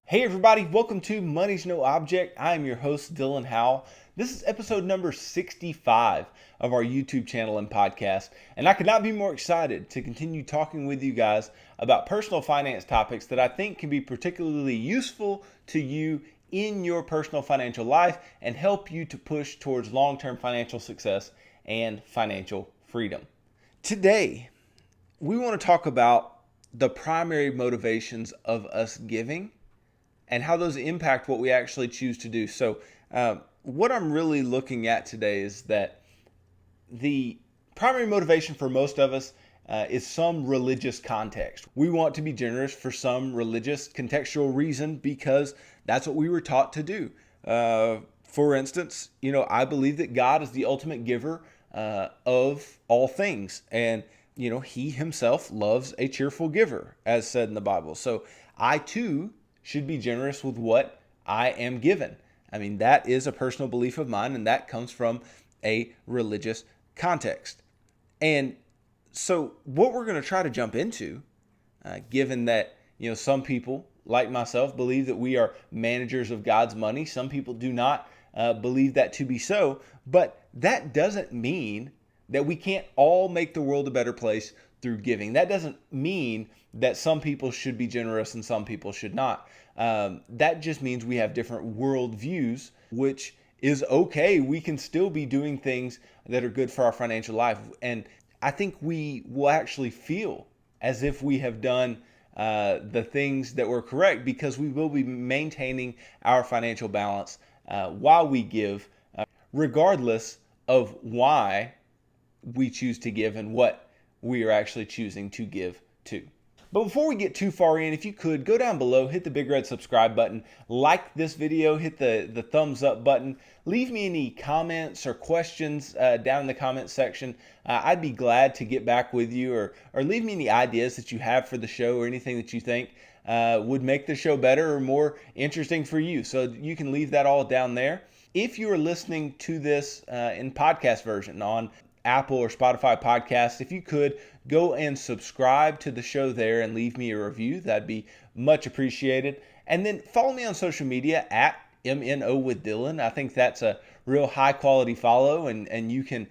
Hey everybody, welcome to Money's No Object. I am your host, Dylan Howell. This is episode number 65 of our YouTube channel and podcast, and I could not be more excited to continue talking with you guys about personal finance topics that I think can be particularly useful to you in your personal financial life and help you to push towards long-term financial success and financial freedom. Today, we want to talk about the primary motivations of us giving and how those impact what we actually choose to do. So, what I'm really looking at today is that the primary motivation for most of us is some religious context. We want to be generous for some religious contextual reason because that's what we were taught to do. For instance, I believe that God is the ultimate giver of all things. And, he himself loves a cheerful giver, as said in the Bible. So I too should be generous with what I am given. I mean, that is a personal belief of mine, and that comes from a religious context. And so what we're going to try to jump into, given that, some people like myself believe that we are managers of God's money. Some people do not believe that to be so, but that doesn't mean that we can't all make the world a better place through giving. That doesn't mean that some people should be generous and some people should not. That just means we have different worldviews, which is okay. We can still be doing things that are good for our financial life. And I think we will actually feel as if we have done the things that were correct because we will be maintaining our financial balance while we give, regardless of why we choose to give and what we are actually choosing to give to. But before we get too far in, if you could go down below, hit the big red subscribe button, like this video, hit the thumbs up button, leave me any comments or questions down in the comments section. I'd be glad to get back with you, or leave me any ideas that you have for the show or anything that you think would make the show better or more interesting for you. So you can leave that all down there. If you are listening to this in podcast version on Apple or Spotify podcasts, if you could go and subscribe to the show there and leave me a review, that'd be much appreciated. And then follow me on social media at MNO with Dylan. I think that's a real high quality follow, and you can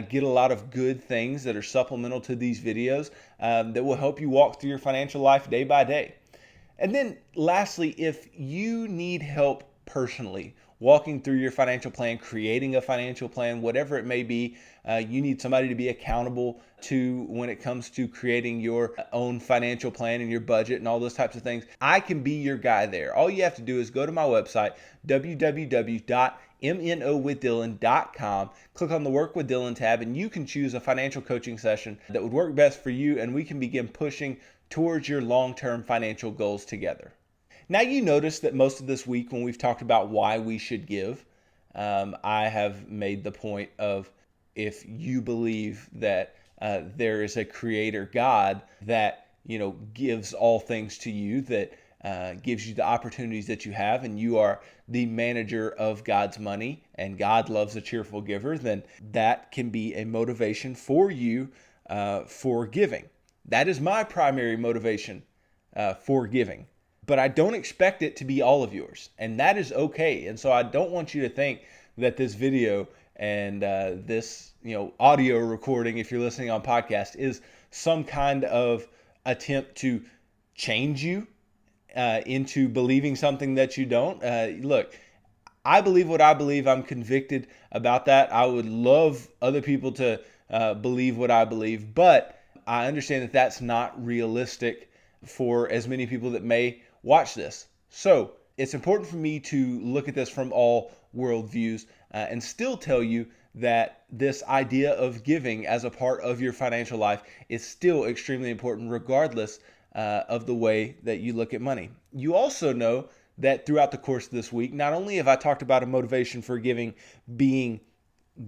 get a lot of good things that are supplemental to these videos that will help you walk through your financial life day by day. And then lastly, if you need help personally walking through your financial plan, creating a financial plan, whatever it may be, you need somebody to be accountable to when it comes to creating your own financial plan and your budget and all those types of things, I can be your guy there. All you have to do is go to my website, www.mnowithdylan.com, click on the Work with Dylan tab, and you can choose a financial coaching session that would work best for you, and we can begin pushing towards your long-term financial goals together. Now, you notice that most of this week when we've talked about why we should give, I have made the point of if you believe that there is a creator God that, gives all things to you, that gives you the opportunities that you have, and you are the manager of God's money, and God loves a cheerful giver, then that can be a motivation for you for giving. That is my primary motivation for giving. But I don't expect it to be all of yours, and that is okay. And so I don't want you to think that this video and this audio recording, if you're listening on podcast, is some kind of attempt to change you into believing something that you don't. Look, I believe what I believe. I'm convicted about that. I would love other people to believe what I believe, but I understand that that's not realistic for as many people that may watch this. So it's important for me to look at this from all worldviews and still tell you that this idea of giving as a part of your financial life is still extremely important regardless of the way that you look at money. You also know that throughout the course of this week, not only have I talked about a motivation for giving being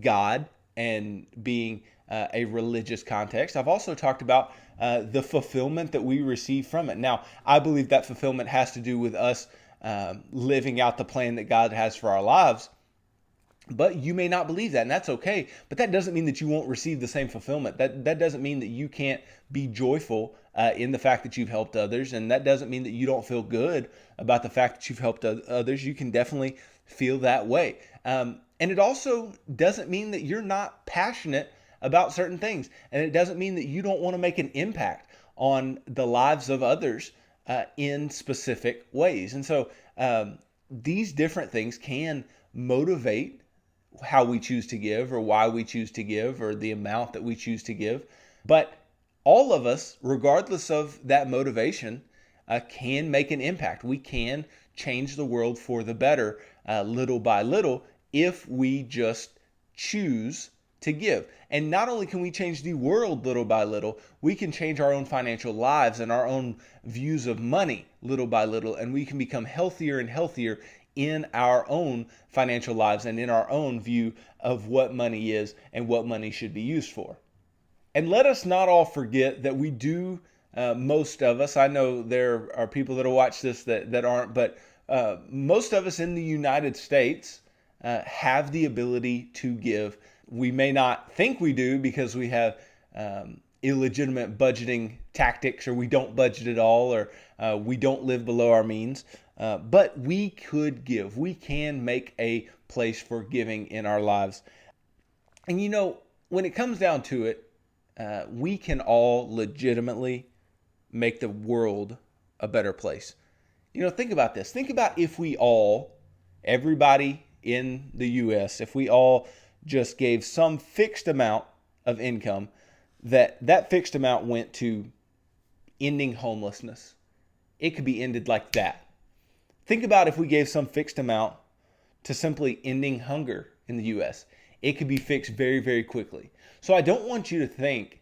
God and being a religious context, I've also talked about the fulfillment that we receive from it. Now, I believe that fulfillment has to do with us living out the plan that God has for our lives. But you may not believe that, and that's okay. But that doesn't mean that you won't receive the same fulfillment. That doesn't mean that you can't be joyful in the fact that you've helped others. And that doesn't mean that you don't feel good about the fact that you've helped others. You can definitely feel that way. And it also doesn't mean that you're not passionate about certain things. And it doesn't mean that you don't want to make an impact on the lives of others in specific ways. And so these different things can motivate how we choose to give, or why we choose to give, or the amount that we choose to give. But all of us, regardless of that motivation, can make an impact. We can change the world for the better little by little if we just choose to give. And not only can we change the world little by little, we can change our own financial lives and our own views of money little by little, and we can become healthier and healthier in our own financial lives and in our own view of what money is and what money should be used for. And let us not all forget that we do, most of us, I know there are people that will watch this that aren't, but most of us in the United States have the ability to give. We may not think we do because we have illegitimate budgeting tactics, or we don't budget at all, or we don't live below our means. But we could give. We can make a place for giving in our lives. And you know, when it comes down to it, we can all legitimately make the world a better place. You know, think about this. Think about if we all, everybody in the U.S., if we all just gave some fixed amount of income, that fixed amount went to ending homelessness. It could be ended like that. Think about if we gave some fixed amount to simply ending hunger in the U.S. It could be fixed very, very quickly. So I don't want you to think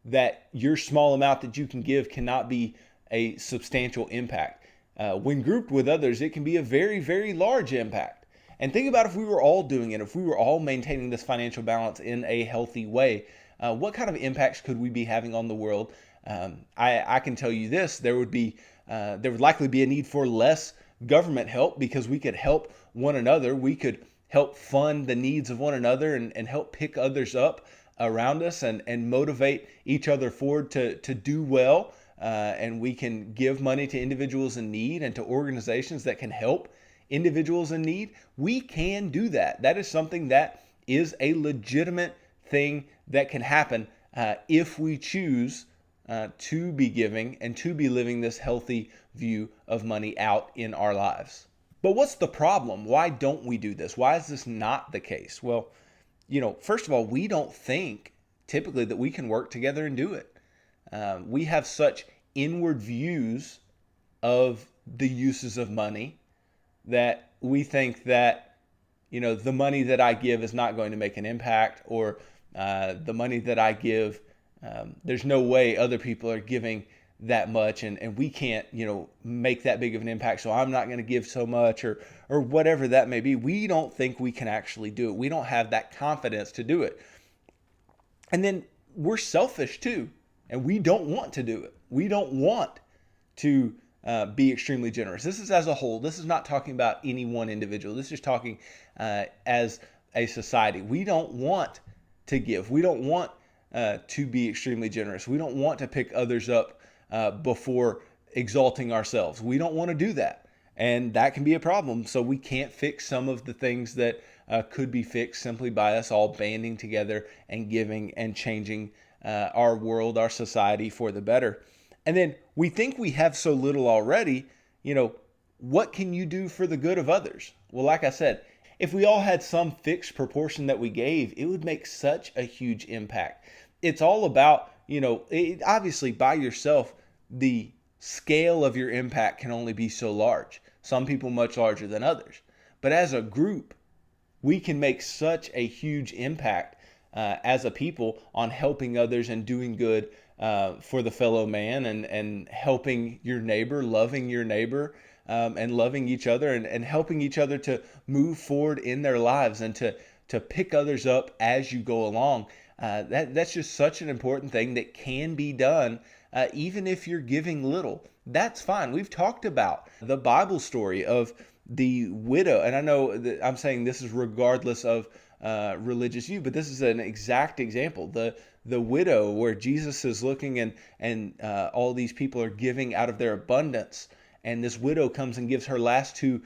that your small amount that you can give cannot be a substantial impact. When grouped with others, it can be a very, very large impact. And think about if we were all doing it, if we were all maintaining this financial balance in a healthy way, what kind of impacts could we be having on the world? I can tell you this: there would likely be a need for less government help, because we could help one another. We could help fund the needs of one another and help pick others up around us and motivate each other forward to do well. And we can give money to individuals in need and to organizations that can help individuals in need. We can do that. That is something that is a legitimate thing that can happen if we choose to be giving and to be living this healthy view of money out in our lives. But what's the problem? Why don't we do this? Why is this not the case? Well, you know, first of all, we don't think typically that we can work together and do it. We have such inward views of the uses of money that we think that, you know, the money that I give is not going to make an impact, or the money that I give, there's no way other people are giving that much, and we can't, you know, make that big of an impact, so I'm not going to give so much, or whatever that may be. We don't think we can actually do it. We don't have that confidence to do it. And then we're selfish too, and we don't want to do it. We don't want to be extremely generous. This is as a whole. This is not talking about any one individual. This is talking as a society. We don't want to give. We don't want to be extremely generous. We don't want to pick others up before exalting ourselves. We don't want to do that. And that can be a problem. So we can't fix some of the things that could be fixed simply by us all banding together and giving and changing our world, our society for the better. And then we think we have so little already. You know, what can you do for the good of others? Well, like I said, if we all had some fixed proportion that we gave, it would make such a huge impact. It's all about, you know, obviously by yourself, the scale of your impact can only be so large. Some people much larger than others. But as a group, we can make such a huge impact as a people on helping others and doing good for the fellow man, and helping your neighbor, loving your neighbor, and loving each other, and helping each other to move forward in their lives, and to pick others up as you go along. That's just such an important thing that can be done even if you're giving little. That's fine. We've talked about the Bible story of the widow, and I know that I'm saying this is regardless of religious view, but this is an exact example. The widow, where Jesus is looking and all these people are giving out of their abundance, and this widow comes and gives her last two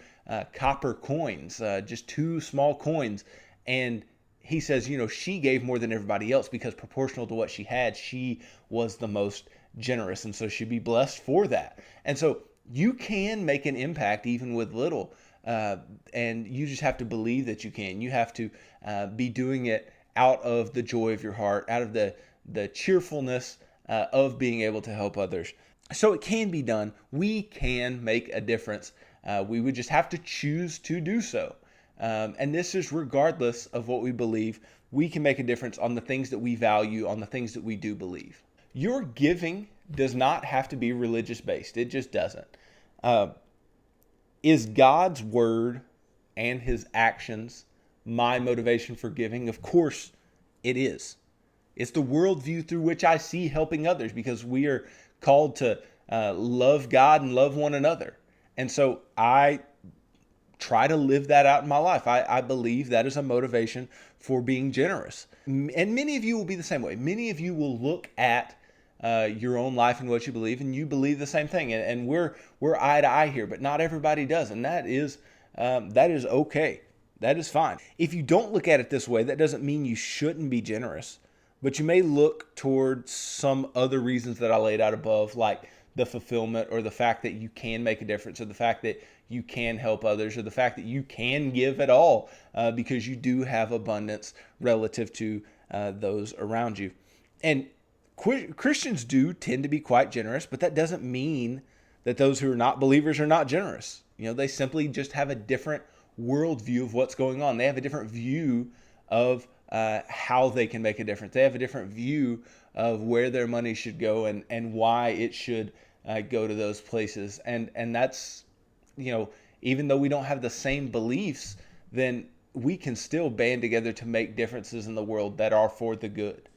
copper coins, just two small coins, and he says, she gave more than everybody else because proportional to what she had, she was the most generous, and so she'd be blessed for that. And so you can make an impact even with little, and you just have to believe that you can. You have to be doing it out of the joy of your heart, out of the cheerfulness of being able to help others. So it can be done. We can make a difference. We would just have to choose to do so. And this is regardless of what we believe. We can make a difference on the things that we value, on the things that we do believe. Your giving does not have to be religious based. It just doesn't. Is God's word and his actions my motivation for giving? Of course it is. It's the worldview through which I see helping others, because we are called to love God and love one another. And so I try to live that out in my life. I believe that is a motivation for being generous. And many of you will be the same way. Many of you will look at your own life and what you believe, and you believe the same thing. And we're eye to eye here, but not everybody does. And that is okay. That is fine. If you don't look at it this way, that doesn't mean you shouldn't be generous, but you may look towards some other reasons that I laid out above, like the fulfillment, or the fact that you can make a difference, or the fact that you can help others, or the fact that you can give at all because you do have abundance relative to those around you. And Christians do tend to be quite generous, but that doesn't mean that those who are not believers are not generous. They simply just have a different worldview of what's going on. They have a different view of how they can make a difference. They have a different view of where their money should go and why it should go to those places. And that's, even though we don't have the same beliefs, then we can still band together to make differences in the world that are for the good.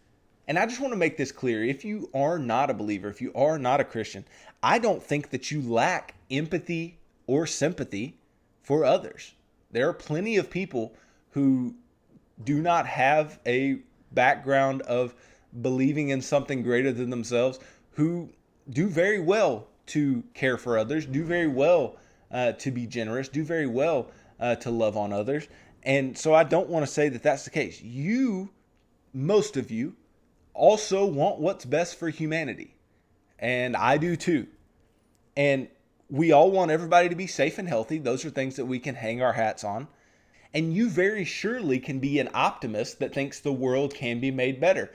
And I just want to make this clear. If you are not a believer, if you are not a Christian, I don't think that you lack empathy or sympathy for others. There are plenty of people who do not have a background of believing in something greater than themselves, who do very well to care for others, do very well to be generous, do very well to love on others. And so I don't want to say that that's the case. Most of you, also want what's best for humanity. And I do too. And we all want everybody to be safe and healthy. Those are things that we can hang our hats on. And you very surely can be an optimist that thinks the world can be made better.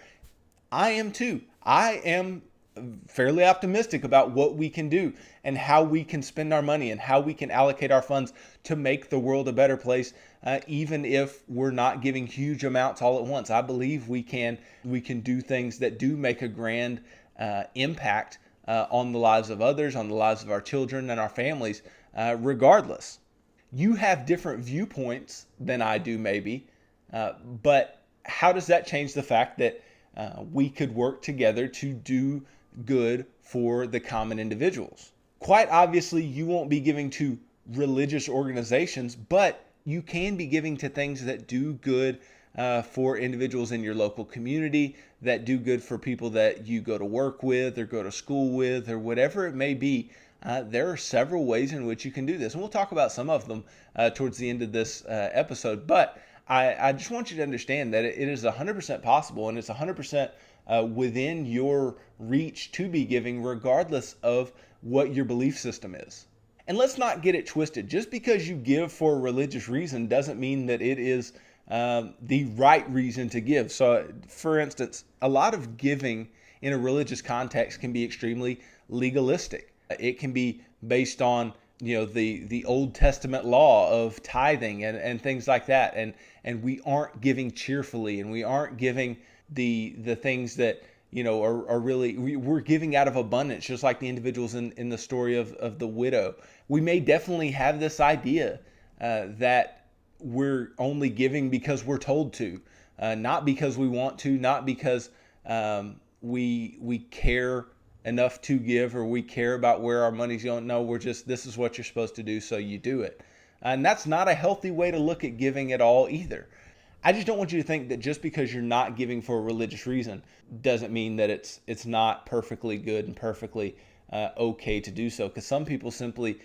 I am too. I am fairly optimistic about what we can do and how we can spend our money and how we can allocate our funds to make the world a better place, even if we're not giving huge amounts all at once. I believe we can do things that do make a grand impact on the lives of others, on the lives of our children and our families, regardless. You have different viewpoints than I do, maybe, but how does that change the fact that we could work together to do good for the common individuals? Quite obviously, you won't be giving to religious organizations, but you can be giving to things that do good for individuals in your local community, that do good for people that you go to work with or go to school with or whatever it may be. There are several ways in which you can do this, and we'll talk about some of them towards the end of this episode. But I just want you to understand that it is 100% possible, and it's 100% within your reach to be giving, regardless of what your belief system is. And let's not get it twisted. Just because you give for a religious reason doesn't mean that it is the right reason to give. So, for instance, a lot of giving in a religious context can be extremely legalistic. It can be based on the Old Testament law of tithing and things like that, and we aren't giving cheerfully, and we aren't giving the things that are really, we're giving out of abundance, just like the individuals in the story of the widow. We may definitely have this idea that we're only giving because we're told to, not because we want to, not because we care enough to give, or we care about where our money's going. No, we're just, this is what you're supposed to do, so you do it. And that's not a healthy way to look at giving at all either. I just don't want you to think that just because you're not giving for a religious reason doesn't mean that it's not perfectly good and perfectly okay to do so. Because some people simply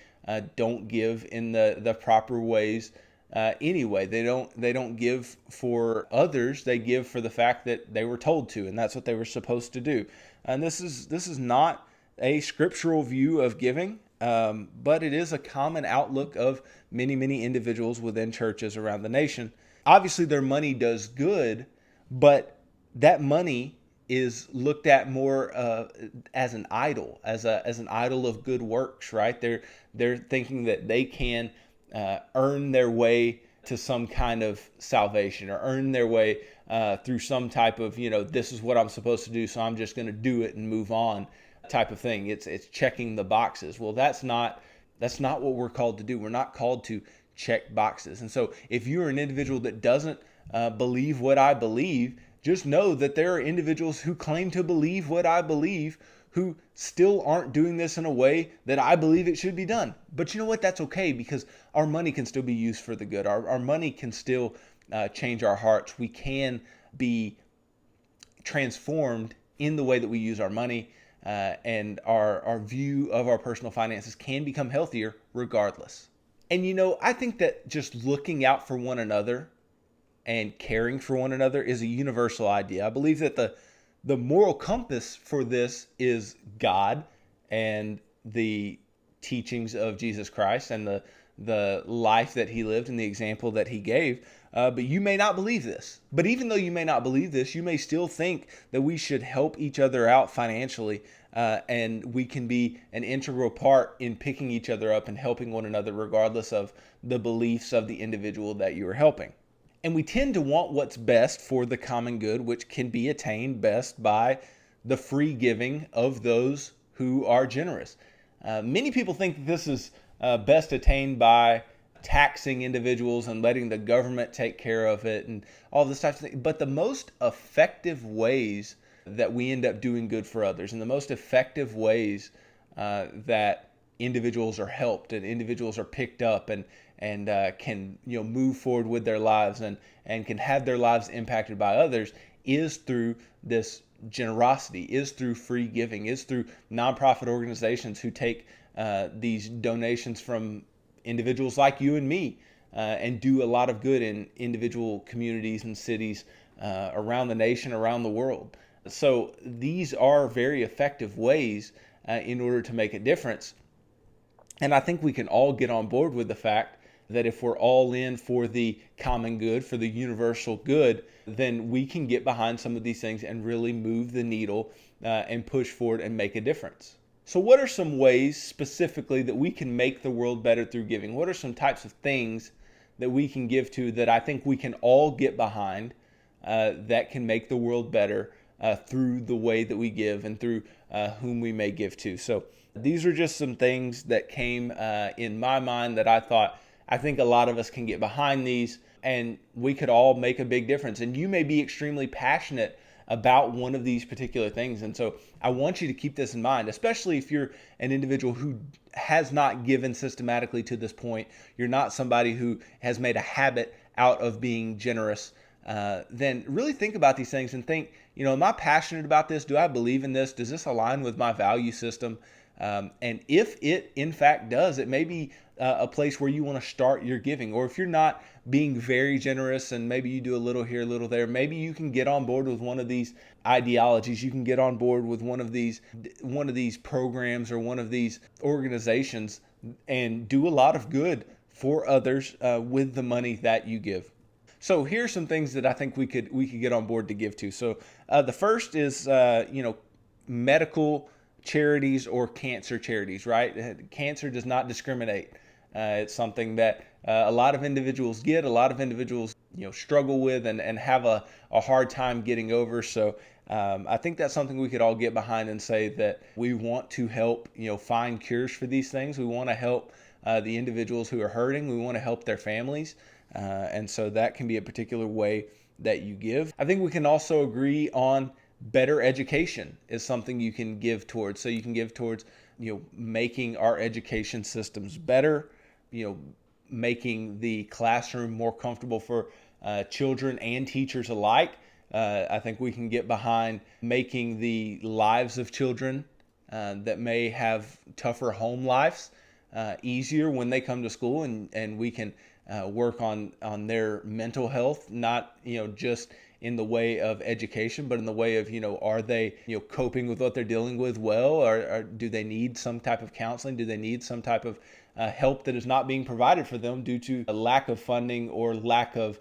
don't give in the proper ways anyway. They don't give for others. They give for the fact that they were told to, and that's what they were supposed to do. And this is not a scriptural view of giving, but it is a common outlook of many individuals within churches around the nation. Obviously, their money does good, but that money is looked at more as an idol, as an idol of good works, right? They're thinking that they can earn their way to some kind of salvation, or earn their way through some type of, this is what I'm supposed to do, so I'm just going to do it and move on type of thing. It's checking the boxes. Well, that's not what we're called to do. We're not called to check boxes. And so if you're an individual that doesn't believe what I believe, just know that there are individuals who claim to believe what I believe who still aren't doing this in a way that I believe it should be done. But you know what? That's okay, because our money can still be used for the good. Our money can still change our hearts. We can be transformed in the way that we use our money, and our view of our personal finances can become healthier regardless. And I think that just looking out for one another and caring for one another is a universal idea. I believe that the moral compass for this is God and the teachings of Jesus Christ and the life that he lived and the example that he gave. But you may not believe this. But even though you may not believe this, you may still think that we should help each other out financially, and we can be an integral part in picking each other up and helping one another regardless of the beliefs of the individual that you are helping. And we tend to want what's best for the common good, which can be attained best by the free giving of those who are generous. Many people think that this is best attained by taxing individuals and letting the government take care of it and all this type of thing. But the most effective ways that we end up doing good for others, and the most effective ways that individuals are helped and individuals are picked up and can move forward with their lives and can have their lives impacted by others, is through this generosity, is through free giving, is through nonprofit organizations who take these donations from individuals like you and me and do a lot of good in individual communities and cities around the nation, around the world. So these are very effective ways in order to make a difference. And I think we can all get on board with the fact that if we're all in for the common good, for the universal good, then we can get behind some of these things and really move the needle and push forward and make a difference. So what are some ways specifically that we can make the world better through giving? What are some types of things that we can give to that I think we can all get behind that can make the world better through the way that we give and through whom we may give to? So these are just some things that came in my mind that I think a lot of us can get behind these, and we could all make a big difference. And you may be extremely passionate about one of these particular things. And so I want you to keep this in mind, especially if you're an individual who has not given systematically to this point. You're not somebody who has made a habit out of being generous. Then really think about these things and think, am I passionate about this? Do I believe in this? Does this align with my value system? And if it in fact does, it may be a place where you want to start your giving. Or if you're not being very generous and maybe you do a little here, a little there, maybe you can get on board with one of these ideologies. You can get on board with one of these programs or one of these organizations and do a lot of good for others with the money that you give. So here's some things that I think we could get on board to give to. So the first is medical charities or cancer charities, right? Cancer does not discriminate. It's something that a lot of individuals get, a lot of individuals struggle with and have a hard time getting over. So I think that's something we could all get behind and say that we want to help find cures for these things. We want to help the individuals who are hurting. We want to help their families. And so that can be a particular way that you give. I think we can also agree on better education is something you can give towards. So you can give towards, making our education systems better, making the classroom more comfortable for children and teachers alike. I think we can get behind making the lives of children that may have tougher home lives easier when they come to school, and we can work on their mental health, not just in the way of education, but in the way of are they coping with what they're dealing with well, or do they need some type of counseling? Do they need some type of help that is not being provided for them due to a lack of funding or lack of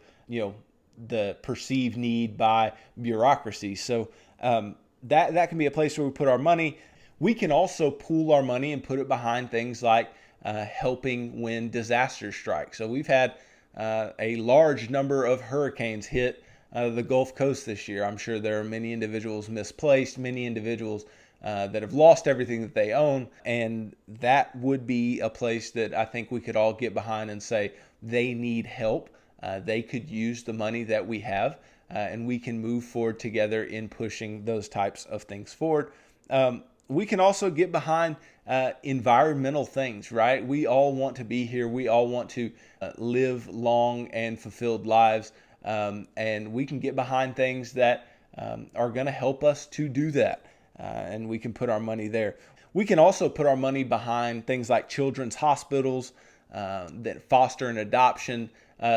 the perceived need by bureaucracy? So that can be a place where we put our money. We can also pool our money and put it behind things like helping when disasters strike. So we've had a large number of hurricanes hit the Gulf Coast this year. I'm sure there are many individuals misplaced, many individuals that have lost everything that they own. And that would be a place that I think we could all get behind and say they need help. They could use the money that we have, and we can move forward together in pushing those types of things forward. We can also get behind environmental things, right? We all want to be here. We all want to live long and fulfilled lives. And we can get behind things that are going to help us to do that. And we can put our money there. We can also put our money behind things like children's hospitals, that foster and adoption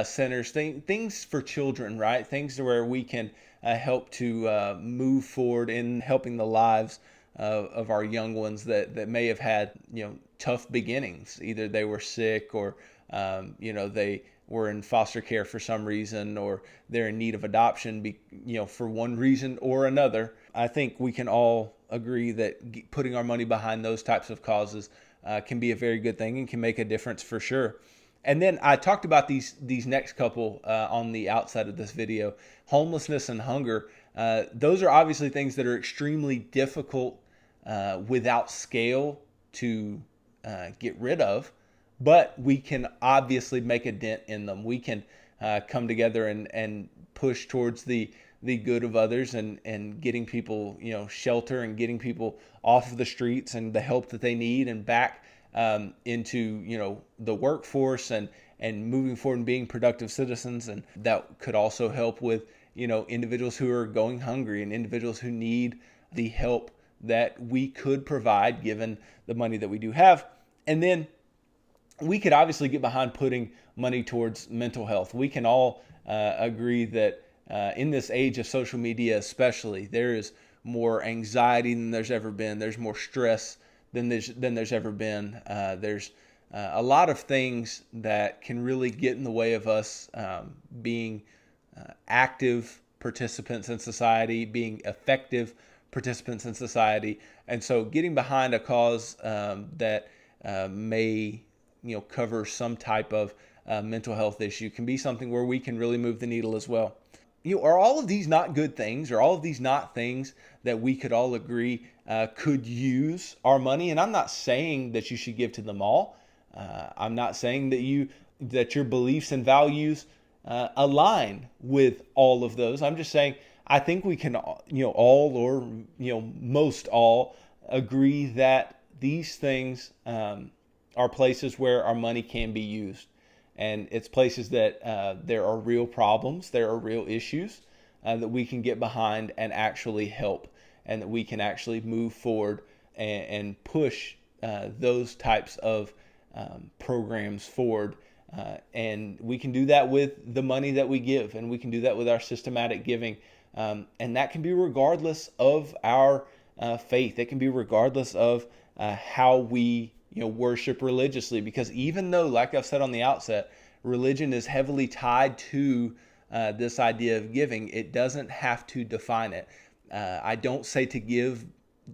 centers, things for children, right? Things where we can help to move forward in helping the lives of our young ones that may have had tough beginnings. Either they were sick, or they were in foster care for some reason, or they're in need of adoption for one reason or another. I think we can all agree that putting our money behind those types of causes can be a very good thing and can make a difference for sure. And then I talked about these next couple on the outside of this video: homelessness and hunger. Those are obviously things that are extremely difficult without scale to get rid of, but we can obviously make a dent in them. We can come together and push towards the good of others, and getting people shelter, and getting people off of the streets and the help that they need, and back into the workforce, and moving forward and being productive citizens. And that could also help with individuals who are going hungry, and individuals who need the help that we could provide given the money that we do have. And then we could obviously get behind putting money towards mental health. We can all agree that in this age of social media especially, there is more anxiety than there's ever been. There's more stress than there's ever been. There's a lot of things that can really get in the way of us being active participants in society, being effective participants in society. And so getting behind a cause that may cover some type of mental health issue can be something where we can really move the needle as well. Are all of these not good things? Are all of these not things that we could all agree could use our money? And I'm not saying that you should give to them all. I'm not saying that your beliefs and values align with all of those. I'm just saying I think we can all, or most all, agree that these things are places where our money can be used. And it's places that there are real problems, there are real issues that we can get behind and actually help, and that we can actually move forward and push those types of programs forward. And we can do that with the money that we give, and we can do that with our systematic giving. And that can be regardless of our faith. It can be regardless of how we worship religiously, because even though, like I've said on the outset, religion is heavily tied to this idea of giving, it doesn't have to define it. I don't say to give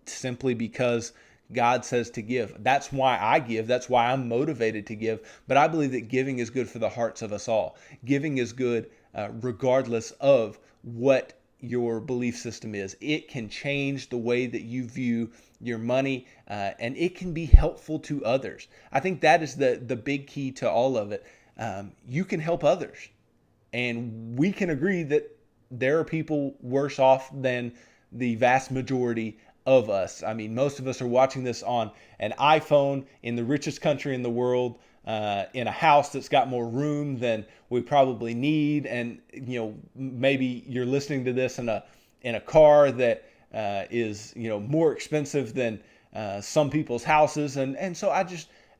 simply because God says to give. That's why I give. That's why I'm motivated to give. But I believe that giving is good for the hearts of us all. Giving is good regardless of what your belief system is. It can change the way that you view your money, and it can be helpful to others. I think that is the big key to all of it. You can help others, and we can agree that there are people worse off than the vast majority of us. I mean, most of us are watching this on an iPhone in the richest country in the world, in a house that's got more room than we probably need. And, maybe you're listening to this in a car that is, more expensive than some people's houses. And so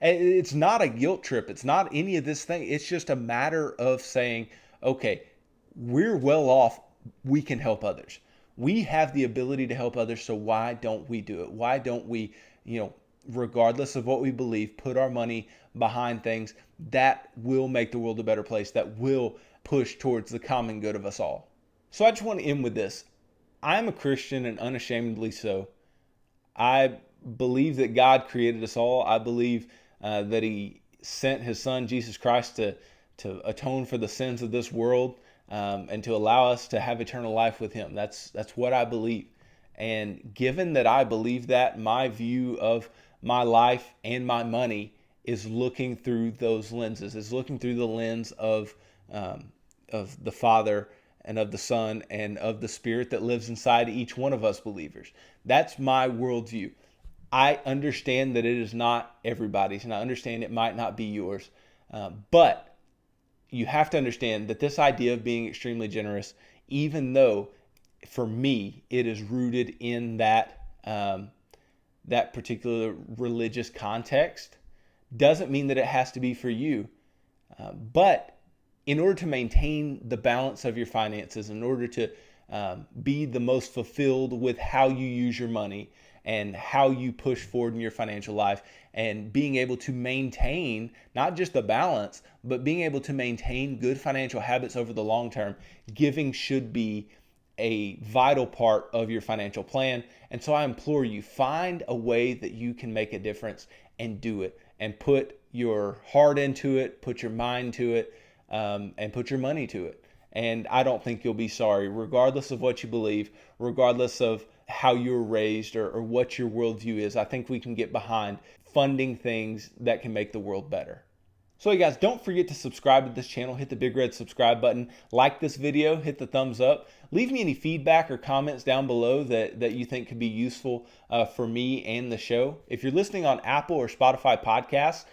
it's not a guilt trip. It's not any of this thing. It's just a matter of saying, okay, we're well off. We can help others. We have the ability to help others. So why don't we do it? Why don't we, regardless of what we believe, put our money behind things that will make the world a better place, that will push towards the common good of us all. So I just want to end with this. I'm a Christian, and unashamedly so. I believe that God created us all. I believe that He sent His Son, Jesus Christ, to atone for the sins of this world, and to allow us to have eternal life with Him. That's what I believe. And given that I believe that, my view of my life and my money is looking through those lenses. Is looking through the lens of the Father and of the Son and of the Spirit that lives inside each one of us believers. That's my worldview. I understand that it is not everybody's, and I understand it might not be yours. But you have to understand that this idea of being extremely generous, even though for me it is rooted in that particular religious context, doesn't mean that it has to be for you. But in order to maintain the balance of your finances, in order to be the most fulfilled with how you use your money and how you push forward in your financial life, and being able to maintain not just the balance, but being able to maintain good financial habits over the long term, giving should be a vital part of your financial plan. And so I implore you, find a way that you can make a difference and do it, and put your heart into it, put your mind to it, and put your money to it. And I don't think you'll be sorry, regardless of what you believe, regardless of how you were raised or what your worldview is. I think we can get behind funding things that can make the world better. So hey guys, don't forget to subscribe to this channel. Hit the big red subscribe button. Like this video, hit the thumbs up. Leave me any feedback or comments down below that you think could be useful for me and the show. If you're listening on Apple or Spotify podcasts,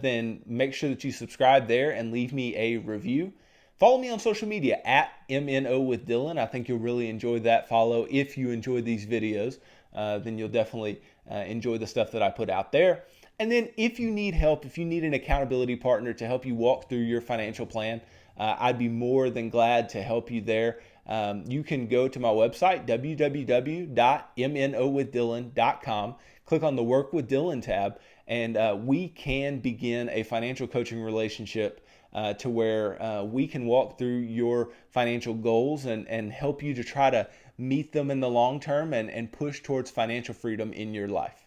then make sure that you subscribe there and leave me a review. Follow me on social media at MNO with Dylan. I think you'll really enjoy that follow. If you enjoy these videos, then you'll definitely enjoy the stuff that I put out there. And then if you need help, if you need an accountability partner to help you walk through your financial plan, I'd be more than glad to help you there. You can go to my website, www.mnowithdylan.com, click on the Work with Dylan tab, and we can begin a financial coaching relationship to where we can walk through your financial goals and help you to try to meet them in the long term and push towards financial freedom in your life.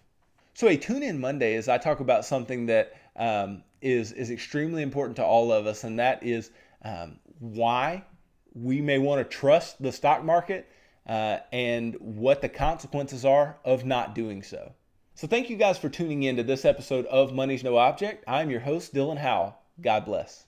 So a tune-in Monday as I talk about something that is extremely important to all of us, and that is why we may want to trust the stock market and what the consequences are of not doing so. So thank you guys for tuning in to this episode of Money's No Object. I'm your host, Dylan Howell. God bless.